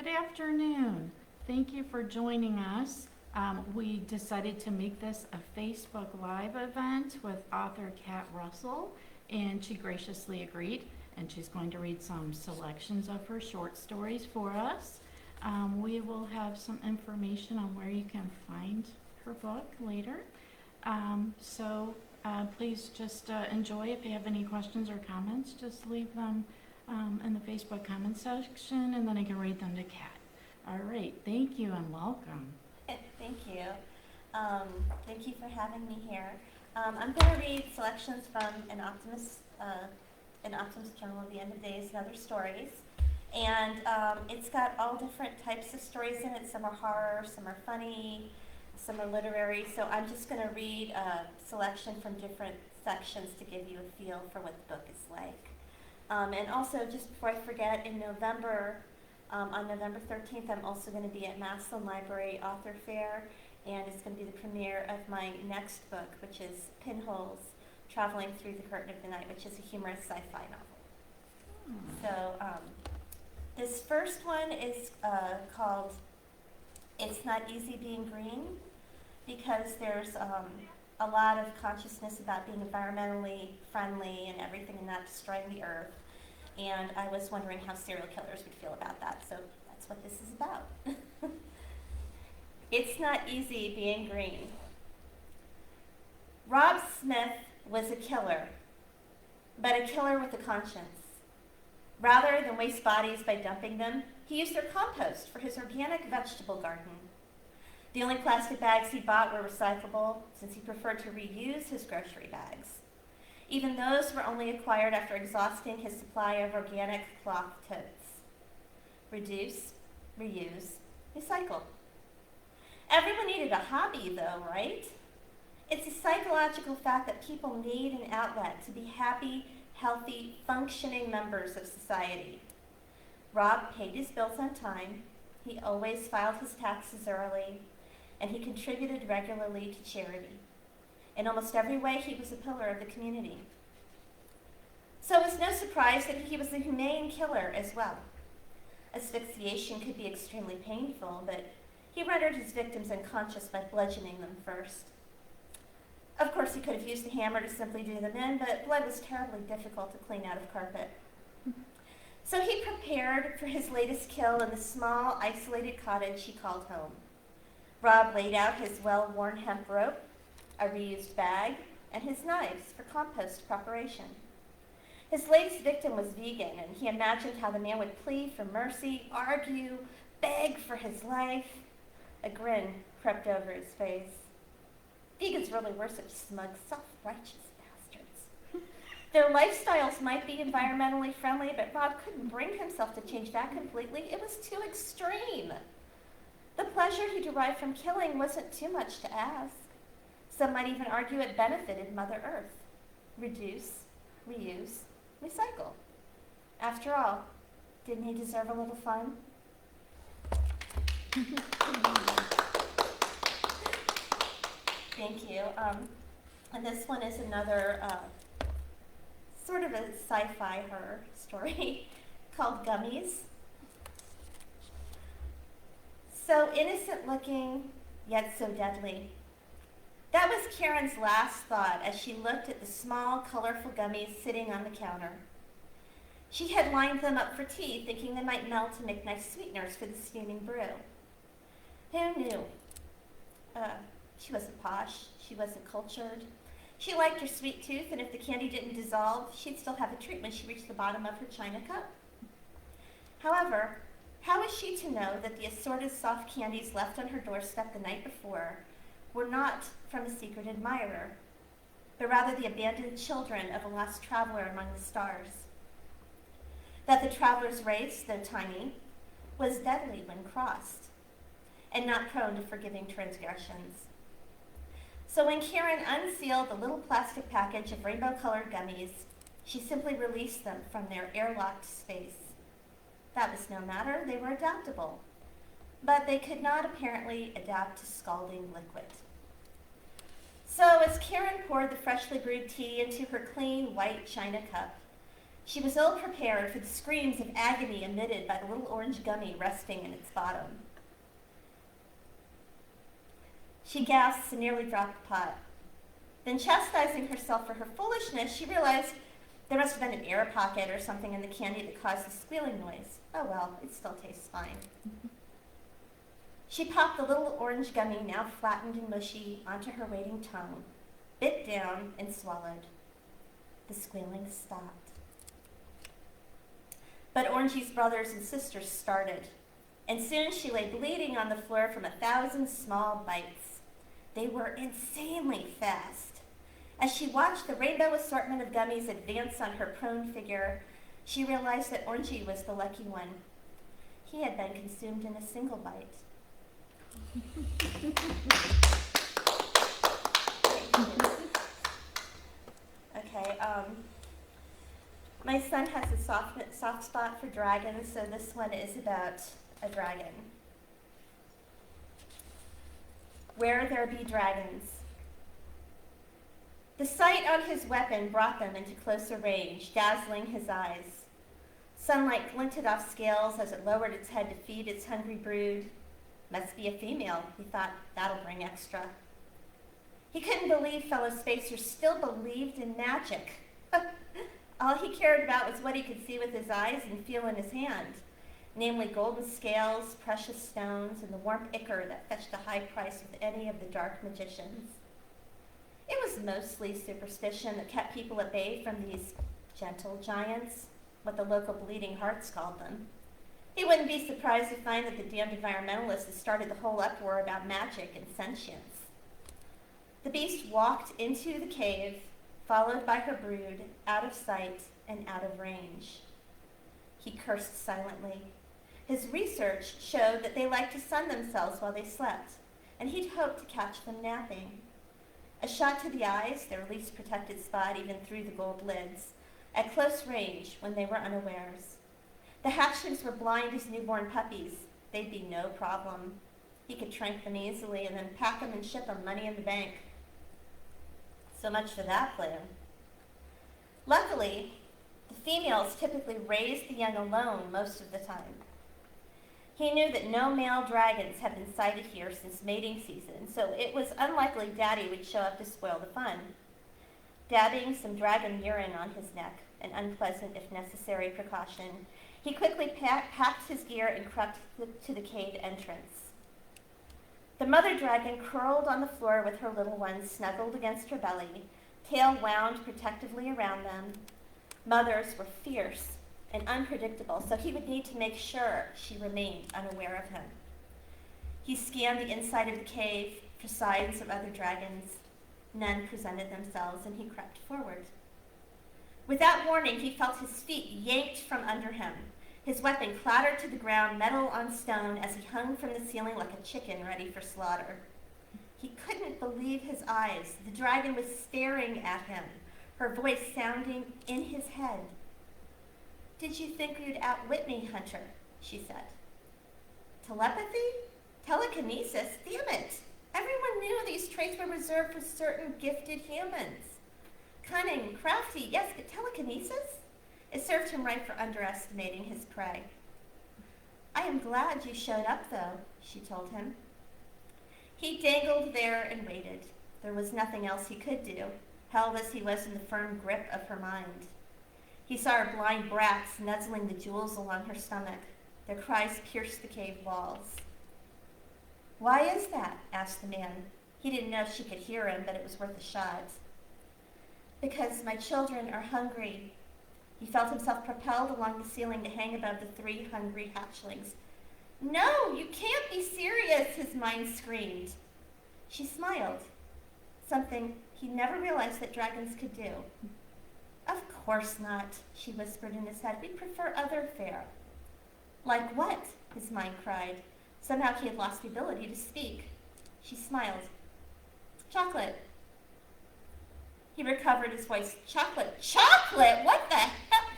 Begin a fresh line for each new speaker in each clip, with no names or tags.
Good afternoon. Thank you for joining us. We decided to make this a Facebook Live event with author Kat Russell, and she graciously agreed, and she's going to read some selections of her short stories for us. We will have some information on where you can find her book later. Please just enjoy. If you have any questions or comments, just leave them in the Facebook comment section, and then I can read them to Kat. All right, thank you and welcome.
Thank you. Thank you for having me here. I'm going to read selections from an Optimist journal at the end of days and other stories. And it's got all different types of stories in it. Some are horror, some are funny, some are literary. So I'm just going to read a selection from different sections to give you a feel for what the book is like. And also, just before I forget, in November, on November 13th, I'm also going to be at Barberton Library Author Fair, and it's going to be the premiere of my next book, which is Pinholes, Traveling Through the Curtain of the Night, which is a humorous sci-fi novel. So this first one is called It's Not Easy Being Green, because there's a lot of consciousness about being environmentally friendly and everything and not destroying the earth. And I was wondering how serial killers would feel about that, so that's what this is about. It's not easy being green. Rob Smith was a killer, but a killer with a conscience. Rather than waste bodies by dumping them, he used their compost for his organic vegetable garden. The only plastic bags he bought were recyclable, since he preferred to reuse his grocery bags. Even those were only acquired after exhausting his supply of organic cloth totes. Reduce, reuse, recycle. Everyone needed a hobby, though, right? It's a psychological fact that people need an outlet to be happy, healthy, functioning members of society. Rob paid his bills on time, he always filed his taxes early, and he contributed regularly to charity. In almost every way, he was a pillar of the community. So it was no surprise that he was a humane killer as well. Asphyxiation could be extremely painful, but he rendered his victims unconscious by bludgeoning them first. Of course, he could have used a hammer to simply do them in, but blood was terribly difficult to clean out of carpet. So he prepared for his latest kill in the small, isolated cottage he called home. Rob laid out his well-worn hemp rope, a reused bag, and his knives for compost preparation. His latest victim was vegan, and he imagined how the man would plead for mercy, argue, beg for his life. A grin crept over his face. Vegans really were such smug, self-righteous bastards. Their lifestyles might be environmentally friendly, but Rob couldn't bring himself to change that completely. It was too extreme. The pleasure he derived from killing wasn't too much to ask. Some might even argue it benefited Mother Earth. Reduce, reuse, recycle. After all, didn't he deserve a little fun? Thank you. And this one is another sort of a sci-fi horror story called Gummies. So innocent looking, yet so deadly. That was Karen's last thought as she looked at the small, colorful gummies sitting on the counter. She had lined them up for tea, thinking they might melt to make nice sweeteners for the steaming brew. Who knew? She wasn't posh. She wasn't cultured. She liked her sweet tooth, and if the candy didn't dissolve, she'd still have a treat when she reached the bottom of her china cup. However, how was she to know that the assorted soft candies left on her doorstep the night before were not from a secret admirer, but rather the abandoned children of a lost traveler among the stars? That the traveler's race, though tiny, was deadly when crossed, and not prone to forgiving transgressions. So when Karen unsealed the little plastic package of rainbow-colored gummies, she simply released them from their airlocked space. That was no matter, they were adaptable. But they could not apparently adapt to scalding liquid. So as Karen poured the freshly brewed tea into her clean white china cup, She was ill prepared for the screams of agony emitted by the little orange gummy resting in its bottom. She gasps and nearly dropped the pot. Then, chastising herself for her foolishness, she realized there must have been an air pocket or something in the candy that caused the squealing noise. Oh well, it still tastes fine. She popped the little orange gummy, now flattened and mushy, onto her waiting tongue, bit down, and swallowed. The squealing stopped. But Orangey's brothers and sisters started, and soon she lay bleeding on the floor from 1,000 small bites. They were insanely fast. As she watched the rainbow assortment of gummies advance on her prone figure, she realized that Orangey was the lucky one. He had been consumed in a single bite. Okay, my son has a soft spot for dragons, so this one is about a dragon. Where there be dragons. The sight on his weapon brought them into closer range, dazzling his eyes. Sunlight glinted off scales as it lowered its head to feed its hungry brood. Must be a female, he thought. That'll bring extra. He couldn't believe fellow spacers still believed in magic. All he cared about was what he could see with his eyes and feel in his hand, namely golden scales, precious stones, and the warm ichor that fetched a high price with any of the dark magicians. It was mostly superstition that kept people at bay from these gentle giants, what the local bleeding hearts called them. He wouldn't be surprised to find that the damned environmentalists had started the whole uproar about magic and sentience. The beast walked into the cave, followed by her brood, out of sight and out of range. He cursed silently. His research showed that they liked to sun themselves while they slept, and he'd hoped to catch them napping. A shot to the eyes, their least protected spot even through the gold lids, at close range when they were unawares. The hatchlings were blind as newborn puppies. They'd be no problem. He could trank them easily and then pack them and ship them money in the bank. So much for that plan. Luckily, the females typically raised the young alone most of the time. He knew that no male dragons had been sighted here since mating season, so it was unlikely Daddy would show up to spoil the fun. Dabbing some dragon urine on his neck, an unpleasant if necessary precaution, he quickly packed his gear and crept to the cave entrance. The mother dragon curled on the floor with her little ones snuggled against her belly, tail wound protectively around them. Mothers were fierce and unpredictable, so he would need to make sure she remained unaware of him. He scanned the inside of the cave for signs of other dragons. None presented themselves, and he crept forward. Without warning, he felt his feet yanked from under him. His weapon clattered to the ground, metal on stone, as he hung from the ceiling like a chicken ready for slaughter. He couldn't believe his eyes. The dragon was staring at him, her voice sounding in his head. "Did you think you'd outwit me, Hunter?" she said. Telepathy? Telekinesis? Damn it! Everyone knew these traits were reserved for certain gifted humans. Cunning, crafty, yes, but telekinesis? It served him right for underestimating his prey. "I am glad you showed up, though," she told him. He dangled there and waited. There was nothing else he could do, held as he was in the firm grip of her mind. He saw her blind brats nuzzling the jewels along her stomach. Their cries pierced the cave walls. "Why is that?" asked the man. He didn't know if she could hear him, but it was worth a shot. "Because my children are hungry." He felt himself propelled along the ceiling to hang above the 3 hungry hatchlings. "No, you can't be serious," his mind screamed. She smiled, something he never realized that dragons could do. "Of course not," she whispered in his head. "We prefer other fare." "Like what?" his mind cried. Somehow he had lost the ability to speak. She smiled. "Chocolate." He recovered his voice. "Chocolate? Chocolate? What the hell?"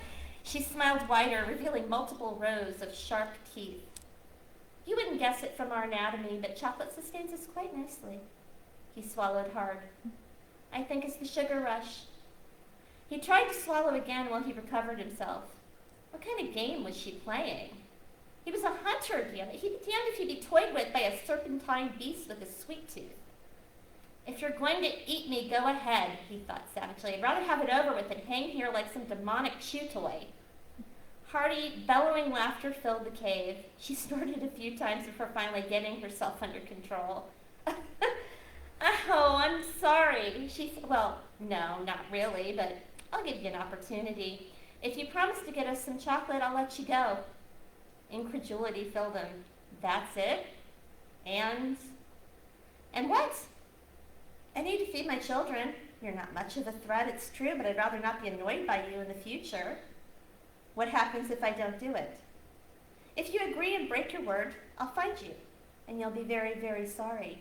She smiled wider, revealing multiple rows of sharp teeth. "You wouldn't guess it from our anatomy, but chocolate sustains us quite nicely." He swallowed hard. "I think it's the sugar rush." He tried to swallow again while he recovered himself. What kind of game was she playing? He was a hunter, damn it. He'd be damned if he'd be toyed with by a serpentine beast with a sweet tooth. If you're going to eat me, go ahead, he thought savagely. I'd rather have it over with than hang here like some demonic chew toy. Hearty, bellowing laughter filled the cave. She snorted a few times before finally getting herself under control. Oh, I'm sorry. Well, no, not really, but I'll give you an opportunity. If you promise to get us some chocolate, I'll let you go. Incredulity filled him. That's it? And what? I need to feed my children. You're not much of a threat, it's true, but I'd rather not be annoyed by you in the future. What happens if I don't do it? If you agree and break your word, I'll find you, and you'll be very, very sorry.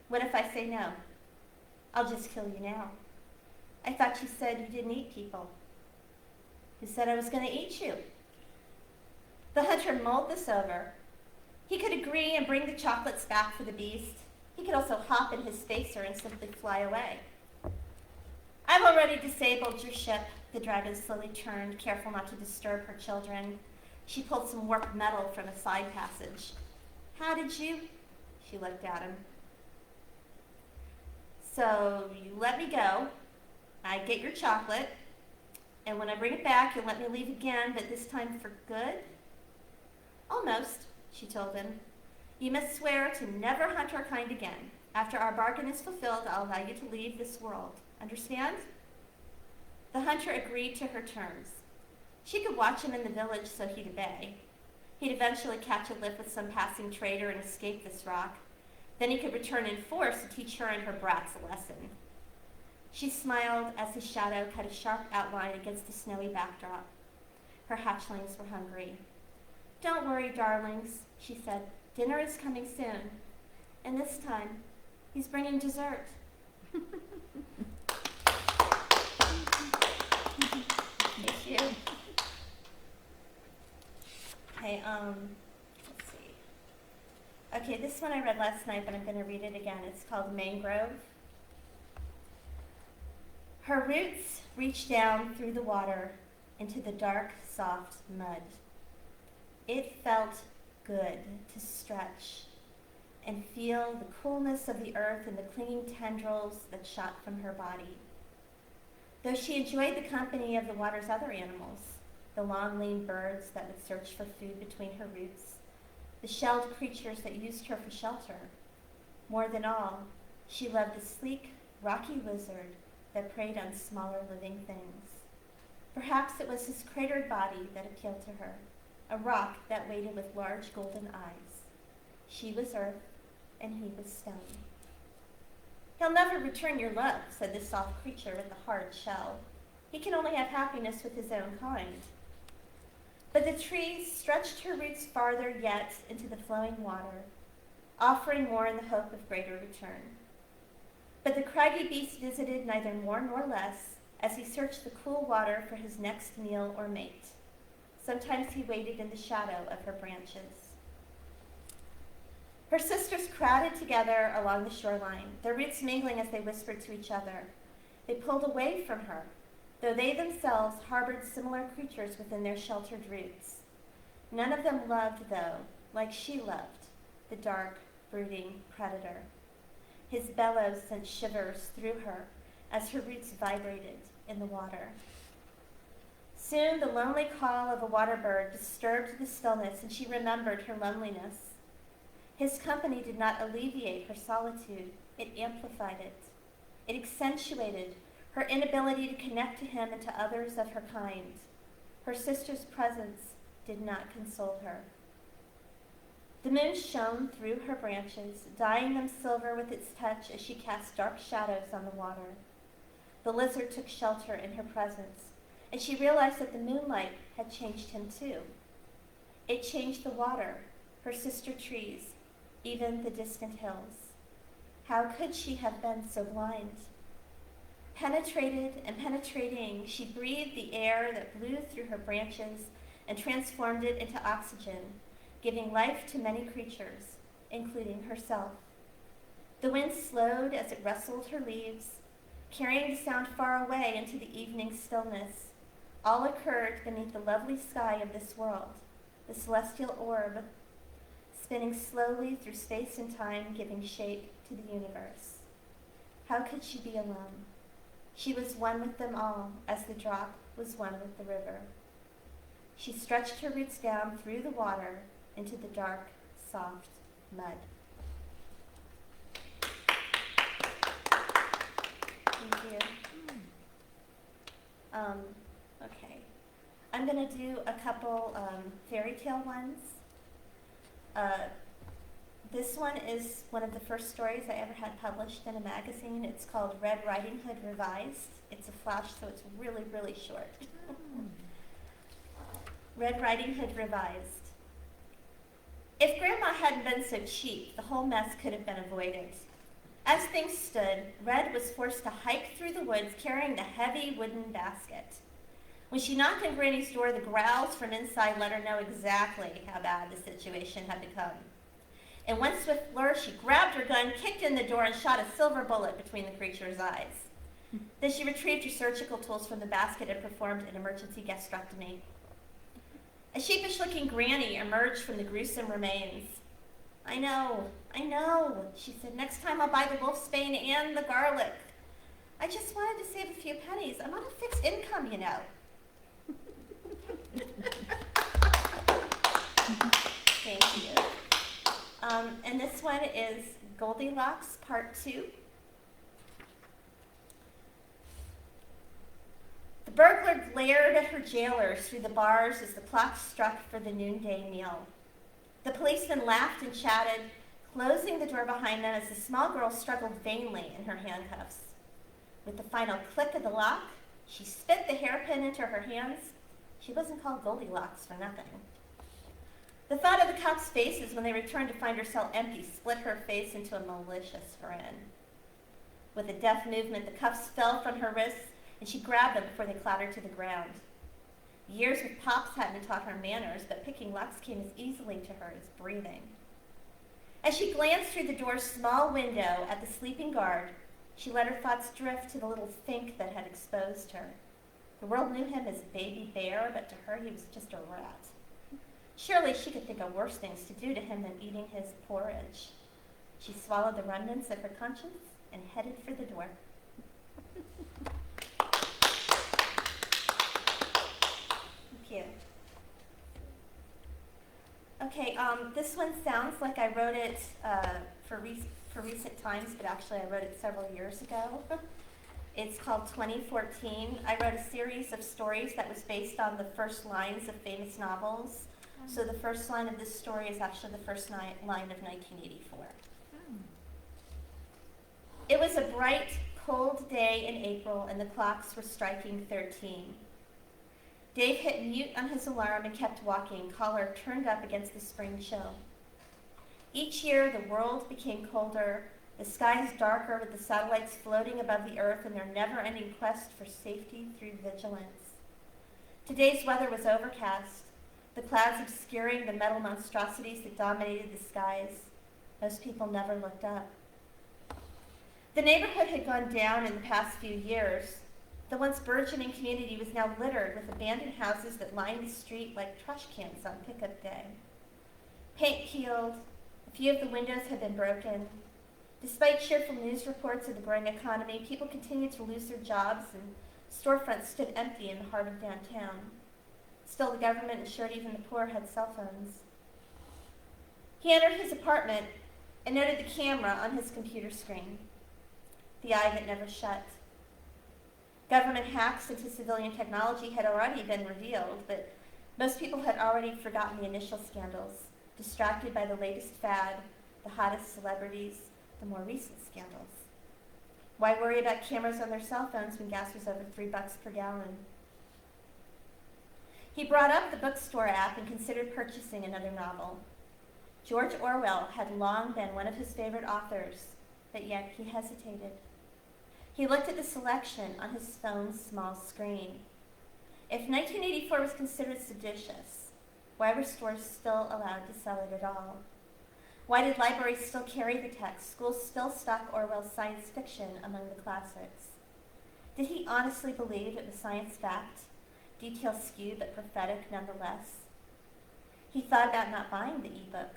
What if I say no? I'll just kill you now. I thought you said you didn't eat people. Who said I was going to eat you? The hunter mulled this over. He could agree and bring the chocolates back for the beast. He could also hop in his spacer and simply fly away. I've already disabled your ship. The dragon slowly turned, careful not to disturb her children. She pulled some warped metal from a side passage. How did you? She looked at him. So you let me go. I get your chocolate. And when I bring it back, you'll let me leave again, but this time for good? Almost, she told him. You must swear to never hunt our kind again. After our bargain is fulfilled, I'll allow you to leave this world. Understand? The hunter agreed to her terms. She could watch him in the village, so he'd obey. He'd eventually catch a lift with some passing trader and escape this rock. Then he could return in force to teach her and her brats a lesson. She smiled as his shadow cut a sharp outline against the snowy backdrop. Her hatchlings were hungry. Don't worry, darlings, she said. Dinner is coming soon. And this time, he's bringing dessert. Thank you. Okay, let's see. Okay, this one I read last night, but I'm going to read it again. It's called Mangrove. Her roots reach down through the water into the dark, soft mud. It felt good to stretch and feel the coolness of the earth and the clinging tendrils that shot from her body. Though she enjoyed the company of the water's other animals, the long, lean birds that would search for food between her roots, the shelled creatures that used her for shelter, more than all, she loved the sleek, rocky lizard that preyed on smaller living things. Perhaps it was his cratered body that appealed to her, a rock that waited with large golden eyes. She was earth, and he was stone. He'll never return your love, said the soft creature with the hard shell. He can only have happiness with his own kind. But the tree stretched her roots farther yet into the flowing water, offering more in the hope of greater return. But the craggy beast visited neither more nor less as he searched the cool water for his next meal or mate. Sometimes he waited in the shadow of her branches. Her sisters crowded together along the shoreline, their roots mingling as they whispered to each other. They pulled away from her, though they themselves harbored similar creatures within their sheltered roots. None of them loved, though, like she loved, the dark, brooding predator. His bellows sent shivers through her as her roots vibrated in the water. Soon the lonely call of a water bird disturbed the stillness, and she remembered her loneliness. His company did not alleviate her solitude, it amplified it. It accentuated her inability to connect to him and to others of her kind. Her sister's presence did not console her. The moon shone through her branches, dyeing them silver with its touch as she cast dark shadows on the water. The lizard took shelter in her presence, and she realized that the moonlight had changed him too. It changed the water, her sister trees, even the distant hills. How could she have been so blind? Penetrated and penetrating, she breathed the air that blew through her branches and transformed it into oxygen, giving life to many creatures, including herself. The wind slowed as it rustled her leaves, carrying the sound far away into the evening stillness. All occurred beneath the lovely sky of this world, the celestial orb, spinning slowly through space and time, giving shape to the universe. How could she be alone? She was one with them all, as the drop was one with the river. She stretched her roots down through the water into the dark, soft mud. Thank you. Okay. I'm going to do a couple fairy tale ones. This one is one of the first stories I ever had published in a magazine. It's called Red Riding Hood Revised. It's a flash, so it's really, really short. Red Riding Hood Revised. If Grandma hadn't been so cheap, the whole mess could have been avoided. As things stood, Red was forced to hike through the woods carrying the heavy wooden basket. When she knocked on Granny's door, the growls from inside let her know exactly how bad the situation had become. In one swift flourish, she grabbed her gun, kicked in the door, and shot a silver bullet between the creature's eyes. Then she retrieved her surgical tools from the basket and performed an emergency gastrectomy. A sheepish-looking Granny emerged from the gruesome remains. I know, she said. Next time I'll buy the wolfsbane and the garlic. I just wanted to save a few pennies. I'm on a fixed income, you know. Thank you. And this one is Goldilocks, Part 2. The burglar glared at her jailers through the bars as the clock struck for the noonday meal. The policeman laughed and chatted, closing the door behind them as the small girl struggled vainly in her handcuffs. With the final click of the lock, she spit the hairpin into her hands. She wasn't called Goldilocks for nothing. The thought of the cops' faces when they returned to find her cell empty split her face into a malicious grin. With a deft movement, the cuffs fell from her wrists, and she grabbed them before they clattered to the ground. Years with Pops hadn't taught her manners, but picking locks came as easily to her as breathing. As she glanced through the door's small window at the sleeping guard, she let her thoughts drift to the little think that had exposed her. The world knew him as Baby Bear, but to her he was just a rat. Surely she could think of worse things to do to him than eating his porridge. She swallowed the remnants of her conscience and headed for the door. Thank you. Okay, this one sounds like I wrote it for recent times, but actually I wrote it several years ago. It's called 2014. I wrote a series of stories that was based on the first lines of famous novels. So the first line of this story is actually the first line of 1984. It was a bright, cold day in April, and the clocks were striking 13. Dave hit mute on his alarm and kept walking, collar turned up against the spring chill. Each year, the world became colder, the skies darker with the satellites floating above the earth in their never-ending quest for safety through vigilance. Today's weather was overcast, the clouds obscuring the metal monstrosities that dominated the skies. Most people never looked up. The neighborhood had gone down in the past few years. The once burgeoning community was now littered with abandoned houses that lined the street like trash cans on pickup day. Paint peeled, a few of the windows had been broken. Despite cheerful news reports of the growing economy, people continued to lose their jobs and storefronts stood empty in the heart of downtown. Still, the government ensured even the poor had cell phones. He entered his apartment and noted the camera on his computer screen, the eye that never shut. Government hacks into civilian technology had already been revealed, but most people had already forgotten the initial scandals, distracted by the latest fad, the hottest celebrities, the more recent scandals. Why worry about cameras on their cell phones when gas was over $3 per gallon? He brought up the bookstore app and considered purchasing another novel. George Orwell had long been one of his favorite authors, but yet he hesitated. He looked at the selection on his phone's small screen. If 1984 was considered seditious, why were stores still allowed to sell it at all? Why did libraries still carry the text? Schools still stock Orwell's science fiction among the classics? Did he honestly believe it was science fact, detail skewed but prophetic nonetheless? He thought about not buying the ebook.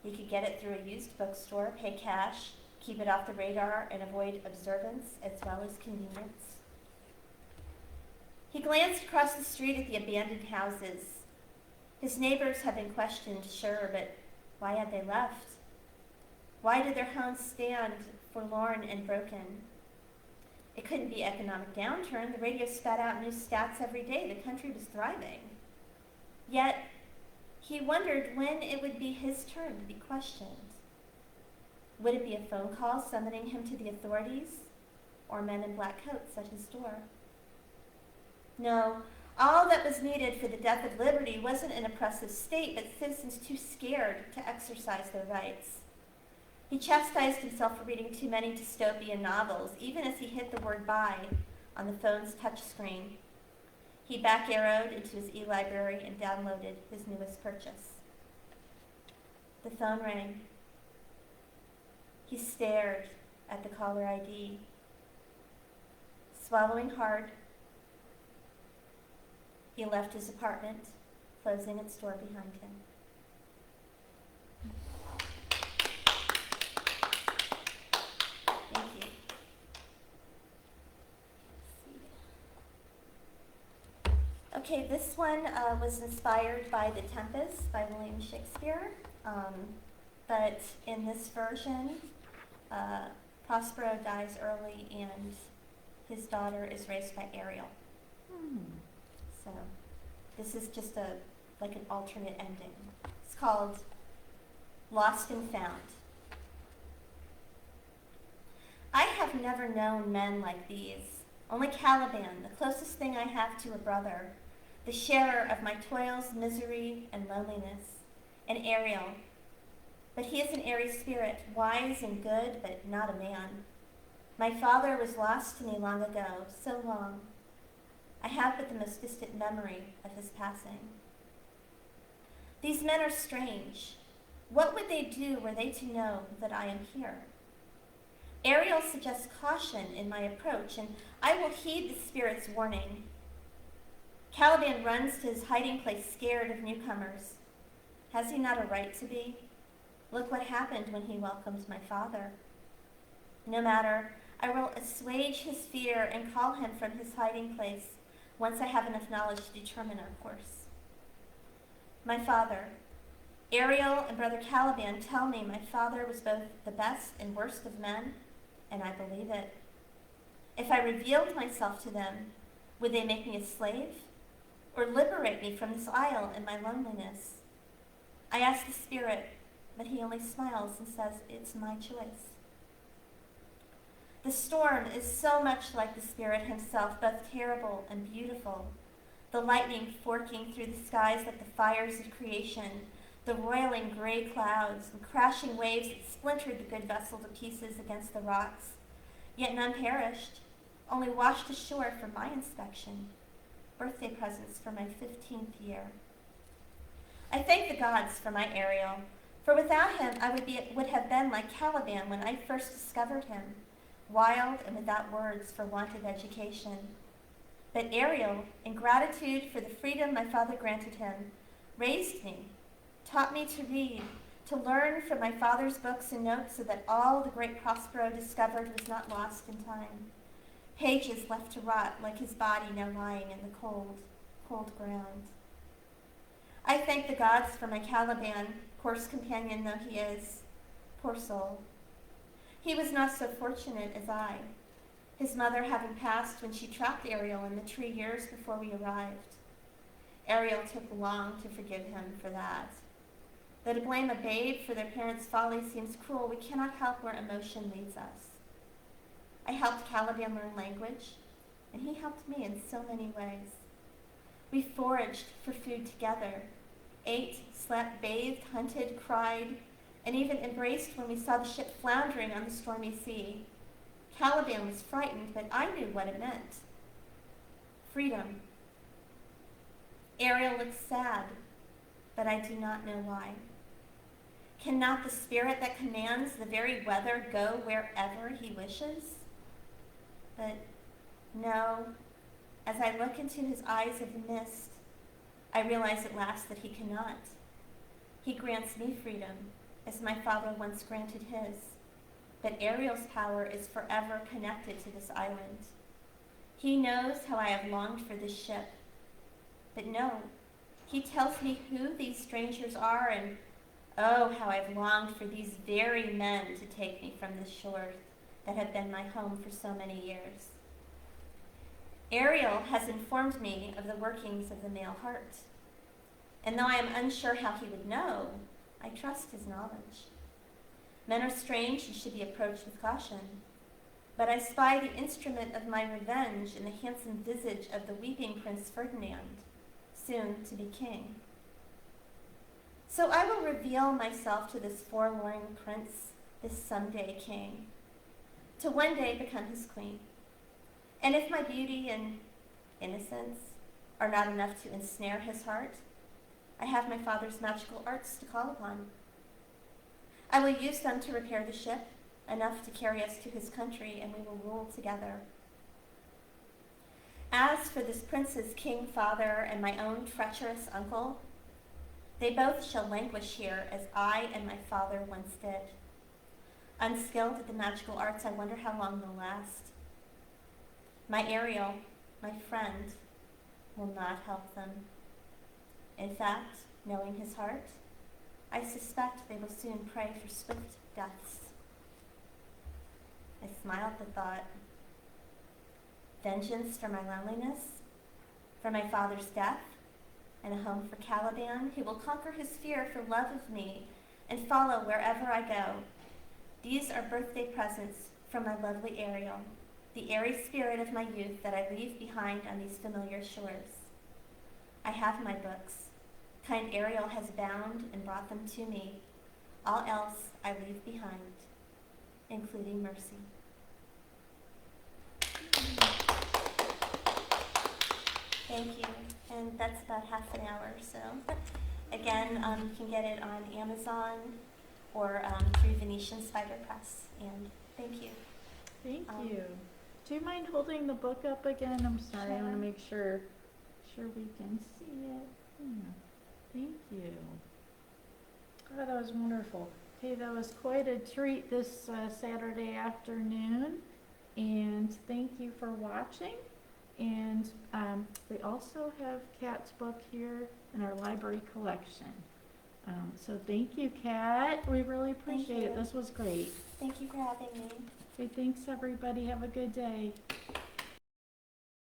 He could get it through a used bookstore, pay cash, keep it off the radar, and avoid observance as well as convenience. He glanced across the street at the abandoned houses. His neighbors had been questioned, sure, but why had they left? Why did their homes stand forlorn and broken? It couldn't be economic downturn. The radio spat out new stats every day. The country was thriving. Yet, he wondered when it would be his turn to be questioned. Would it be a phone call summoning him to the authorities, or men in black coats at his door? No, all that was needed for the death of liberty wasn't an oppressive state, but citizens too scared to exercise their rights. He chastised himself for reading too many dystopian novels, even as he hit the word buy on the phone's touchscreen. He back-arrowed into his e-library and downloaded his newest purchase. The phone rang. He stared at the caller ID. Swallowing hard, he left his apartment, closing its door behind him. Thank you. Okay, this one was inspired by The Tempest by William Shakespeare, but in this version, Prospero dies early and his daughter is raised by Ariel. So this is just like an alternate ending. It's called Lost and Found. I have never known men like these. Only Caliban, the closest thing I have to a brother, the sharer of my toils, misery, and loneliness, and Ariel. But he is an airy spirit, wise and good, but not a man. My father was lost to me long ago, so long. I have but the most distant memory of his passing. These men are strange. What would they do were they to know that I am here? Ariel suggests caution in my approach, and I will heed the spirit's warning. Caliban runs to his hiding place scared of newcomers. Has he not a right to be? Look what happened when he welcomed my father. No matter, I will assuage his fear and call him from his hiding place once I have enough knowledge to determine our course. My father, Ariel and Brother Caliban tell me my father was both the best and worst of men, and I believe it. If I revealed myself to them, would they make me a slave or liberate me from this isle and my loneliness? I ask the spirit, but he only smiles and says it's my choice. The storm is so much like the spirit himself, both terrible and beautiful. The lightning forking through the skies like the fires of creation, the roiling gray clouds and crashing waves that splintered the good vessel to pieces against the rocks. Yet none perished, only washed ashore for my inspection. Birthday presents for my 15th year. I thank the gods for my Ariel, for without him I would have been like Caliban when I first discovered him, wild and without words for want of education. But Ariel, in gratitude for the freedom my father granted him, raised me, taught me to read, to learn from my father's books and notes so that all the great Prospero discovered was not lost in time. Pages left to rot like his body now lying in the cold, cold ground. I thank the gods for my Caliban, coarse companion though he is. Poor soul. He was not so fortunate as I, his mother having passed when she trapped Ariel in the tree years before we arrived. Ariel took long to forgive him for that. Though to blame a babe for their parents' folly seems cruel, we cannot help where emotion leads us. I helped Caliban learn language, and he helped me in so many ways. We foraged for food together, ate, slept, bathed, hunted, cried, and even embraced when we saw the ship floundering on the stormy sea. Caliban was frightened, but I knew what it meant. Freedom. Ariel looks sad, but I do not know why. Cannot the spirit that commands the very weather go wherever he wishes? But No, as I look into his eyes of mist, I realize at last that he cannot. He grants me freedom, as my father once granted his, but Ariel's power is forever connected to this island. He knows how I have longed for this ship, but no, he tells me who these strangers are, and oh, how I've longed for these very men to take me from this shore that had been my home for so many years. Ariel has informed me of the workings of the male heart, and though I am unsure how he would know, I trust his knowledge. Men are strange and should be approached with caution, but I spy the instrument of my revenge in the handsome visage of the weeping Prince Ferdinand, soon to be king. So I will reveal myself to this forlorn prince, this someday king, to one day become his queen. And if my beauty and innocence are not enough to ensnare his heart, I have my father's magical arts to call upon. I will use them to repair the ship, enough to carry us to his country, and we will rule together. As for this prince's king father and my own treacherous uncle, they both shall languish here as I and my father once did. Unskilled at the magical arts, I wonder how long they'll last. My Ariel, my friend, will not help them. In fact, knowing his heart, I suspect they will soon pray for swift deaths. I smiled at the thought. Vengeance for my loneliness, for my father's death, and a home for Caliban, who will conquer his fear for love of me and follow wherever I go. These are birthday presents from my lovely Ariel, the airy spirit of my youth that I leave behind on these familiar shores. I have my books. Kind Ariel has bound and brought them to me. All else I leave behind, including mercy. Thank you. And that's about half an hour. So again, you can get it on Amazon or through Venetian Spider Press. And thank you.
Thank you. Do you mind holding the book up again? I'm sorry, I want to make sure we can see it. Yeah. Thank you. Oh, that was wonderful. Okay, that was quite a treat this Saturday afternoon, and thank you for watching. And we also have Kat's book here in our library collection. So thank you, Kat. We really appreciate it. This was great.
Thank you for having me.
Okay, thanks everybody. Have a good day.